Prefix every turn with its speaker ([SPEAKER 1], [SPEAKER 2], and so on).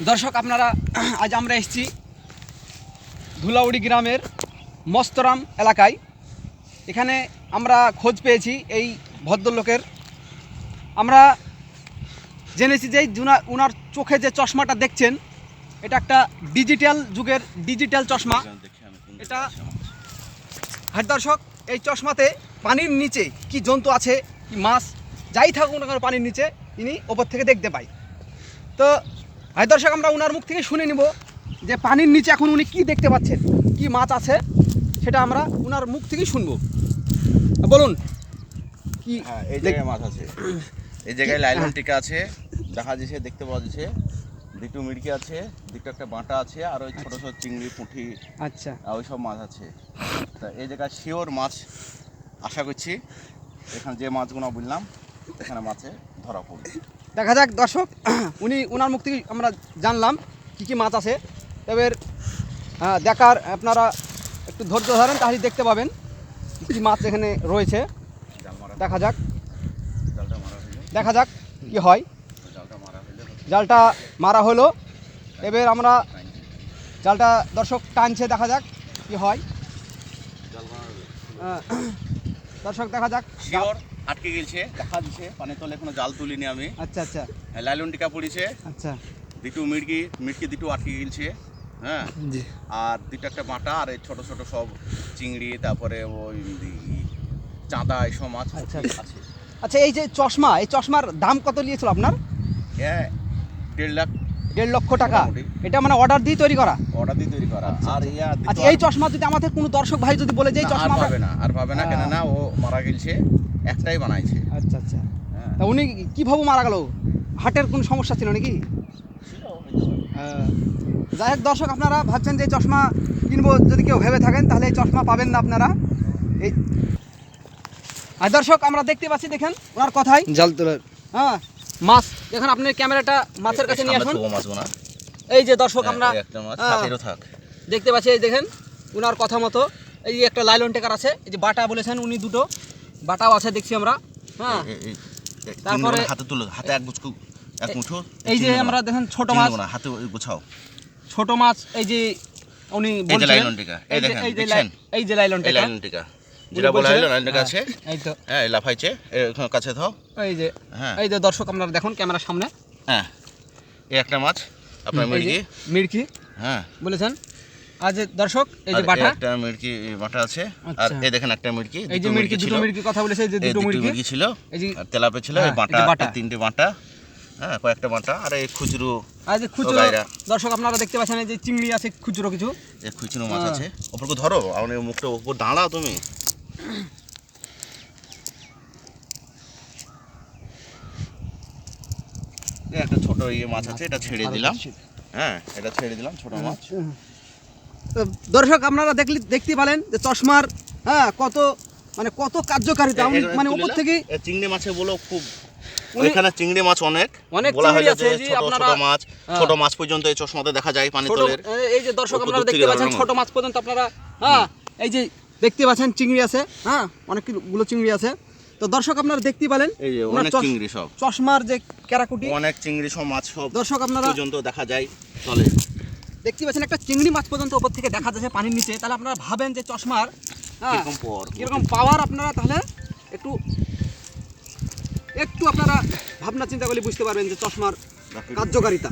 [SPEAKER 1] দর্শক আপনারা আজ আমরা এসেছি ধুলাউড়ি গ্রামের মস্তরাম এলাকায়। এখানে আমরা খোঁজ পেয়েছি এই ভদ্রলোকের। আমরা জেনেছি যে উনার চোখে যে চশমাটা দেখছেন এটা একটা ডিজিটাল যুগের ডিজিটাল চশমা। এটা হ্যাঁ দর্শক, এই চশমাতে পানির নিচে কি জন্তু আছে, কি মাছ যাই থাকুক না কেন পানির নিচে ইনি ওপর থেকে দেখতে পায়। তো হ্যাঁ দর্শক, আমরা ওনার মুখ থেকে শুনে নিব যে পানির নিচে এখন উনি কি দেখতে পাচ্ছেন, কি মাছ আছে, সেটা আমরা ওনার মুখ থেকেই শুনবো। বলুন কি?
[SPEAKER 2] হ্যাঁ, এই জায়গায় মাছ আছে, এই জায়গায় লাইলন টিকা আছে, দেখা যাচ্ছে, দেখতে পাওয়া যাচ্ছে। দুটো মিড়কি আছে, দুটো একটা বাঁটা আছে, আর ওই ছোটো ছোটো চিংড়ি পুঁটি,
[SPEAKER 1] আচ্ছা,
[SPEAKER 2] ওই সব মাছ আছে। তা এই জায়গায় শিওর মাছ আশা করছি, এখানে যে মাছগুলো বললাম এখানে মাছে ধরা পড়বে।
[SPEAKER 1] দেখা যাক দর্শক, উনি ওনার মুখ থেকে আমরা জানলাম কি কি মাছ আছে। এবার দেখার আপনারা একটু ধৈর্য ধরেন, তাহলে দেখতে পাবেন কি মাছ এখানে রয়েছে। দেখা যাক, দেখা যাক কি হয়। জালটা মারা হলো, এবার আমরা জালটা দর্শক টানছে, দেখা যাক কি হয়। দর্শক দেখা যাক,
[SPEAKER 2] শিওর আটকে গেছে, দেখা দিচ্ছে পানি তলে, এখনো জাল তুলিনি আমি।
[SPEAKER 1] আচ্ছা আচ্ছা,
[SPEAKER 2] লাইলন টিকা পড়েছে,
[SPEAKER 1] আচ্ছা,
[SPEAKER 2] দুটো মিড়কি দুটো আটকে গেছে। হ্যাঁ,
[SPEAKER 1] জি,
[SPEAKER 2] আর দুটো একটা বাঁটা, আর এই ছোটো ছোটো সব চিংড়ি, তারপরে ওই চাঁদা, এইসব মাছ
[SPEAKER 1] আচ্ছা
[SPEAKER 2] আছে।
[SPEAKER 1] আচ্ছা, এই যে চশমা, এই চশমার দাম কত নিয়েছিল আপনার?
[SPEAKER 2] 1.5 লাখ,
[SPEAKER 1] 1.5 লক্ষ টাকা। এটা মানে অর্ডার দিয়ে তৈরি করা?
[SPEAKER 2] অর্ডার দিয়ে তৈরি করা। আর
[SPEAKER 1] আচ্ছা, এই চশমা যদি আমাদের কোনো দর্শক ভাই যদি বলে যে এই চশমা
[SPEAKER 2] আর পাবে না, কেন না ও মারা গেছে, একটাই বানাইছে।
[SPEAKER 1] আচ্ছা আচ্ছা,
[SPEAKER 2] হ্যাঁ,
[SPEAKER 1] তা উনি কীভাবে মারা গেল? হার্টের কোনো সমস্যা ছিল নাকি? যাই হোক দর্শক, আপনারা ভাবছেন যে চশমা কিনবো, যদি কেউ ভেবে থাকেন তাহলে এই চশমা পাবেন না আপনারা। এই আর দর্শক আমরা দেখতে পাচ্ছি, দেখেন ওনার কথাই জাল তোলার। হ্যাঁ, মাছ দেখেন, আপনি ক্যামেরাটা মাছের কাছে নিয়ে আসুন। এই যে দর্শক আমরা দেখতে পাচ্ছি, এই দেখেন ওনার কথা মতো এই যে একটা লাইলন টেকার আছে, এই যে বাটা বলেছেন উনি, দুটো বাটাও আছে দেখছি আমরা। হ্যাঁ, তারপরে
[SPEAKER 2] হাতে তুলো, হাতে এক মুঠো,
[SPEAKER 1] এই যে আমরা দেখেন ছোট মাছ,
[SPEAKER 2] হাতে গোছাও
[SPEAKER 1] ছোট মাছ, এই যে উনি বলছেন
[SPEAKER 2] লাইলন টিকা, এই দেখেন,
[SPEAKER 1] এই যে লাইলন
[SPEAKER 2] টিকা যেটা বলা হলো, লাইলন টিকা আছে,
[SPEAKER 1] এই তো,
[SPEAKER 2] হ্যাঁ, লাফাইছে, এখানে কাছে দাও।
[SPEAKER 1] এই যে, হ্যাঁ, এই যে দর্শক আপনারা দেখুন ক্যামেরার সামনে।
[SPEAKER 2] হ্যাঁ, এই একটা মাছ আপনার
[SPEAKER 1] মিড়কি,
[SPEAKER 2] হ্যাঁ
[SPEAKER 1] বলেছেন। আজ দর্শক এই যে বাটা,
[SPEAKER 2] একটা মিড়কি বাটা আছে, আর এই দেখেন একটা মিড়কি,
[SPEAKER 1] এই যে মিড়কি, দুটো মিড়কি কথা বলেছে, এই যে দুটো মিড়কি
[SPEAKER 2] ছিল,
[SPEAKER 1] এই যে
[SPEAKER 2] তেলাপে ছিল, এই বাটা, তিনটে বাটা, হ্যাঁ, কয়েকটা বাটা, আর এই খুচরো।
[SPEAKER 1] আজ খুচরো দর্শক আপনারা দেখতে পাচ্ছেন, এই যে চিংড়ি আছে, খুচরো কিছু,
[SPEAKER 2] এই খুচরো মাছ আছে। ওপরকে ধরো, আপনি মুখটা উপর দাঁড়াও তুমি। একটা ছোট মাছ আছে, এটা ছেড়ে দিলাম। হ্যাঁ, এটা ছেড়ে দিলাম, ছোট মাছ।
[SPEAKER 1] দর্শক আপনারা দেখতে পেলেন যে চশমার কত কার্যকারিতা, মানে উপর থেকে
[SPEAKER 2] চিংড়ি মাছে বলো খুব, এখানে চিংড়ি মাছ অনেক বলা হয় যে ছোট মাছ পর্যন্ত এই চশমাতে দেখা যায় পানি তলের।
[SPEAKER 1] এই যে দর্শক আপনারা দেখতে পাচ্ছেন ছোট মাছ পর্যন্ত আপনারা, হ্যাঁ, এই যে দেখতে পাচ্ছেন চিংড়ি আছে, হ্যাঁ, অনেকগুলো চিংড়ি আছে। তো দর্শক আপনারা দেখতে পেলেন
[SPEAKER 2] এই যে অনেক চিংড়ি, সব
[SPEAKER 1] চশমার যে ক্যারাকুটি,
[SPEAKER 2] অনেক চিংড়ি, সব মাছ সব
[SPEAKER 1] দর্শক আপনারা
[SPEAKER 2] পর্যন্ত দেখা যায় তলে।
[SPEAKER 1] দেখতে পাচ্ছেন একটা চিংড়ি মাছ পর্যন্ত উপর থেকে দেখা যাচ্ছে পানির নিচে। তাহলে আপনারা ভাবেন যে চশমার কিরকম পাওয়ার। আপনারা তাহলে একটু আপনারা ভাবনা চিন্তা করলে বুঝতে পারবেন যে চশমার কার্যকারিতা।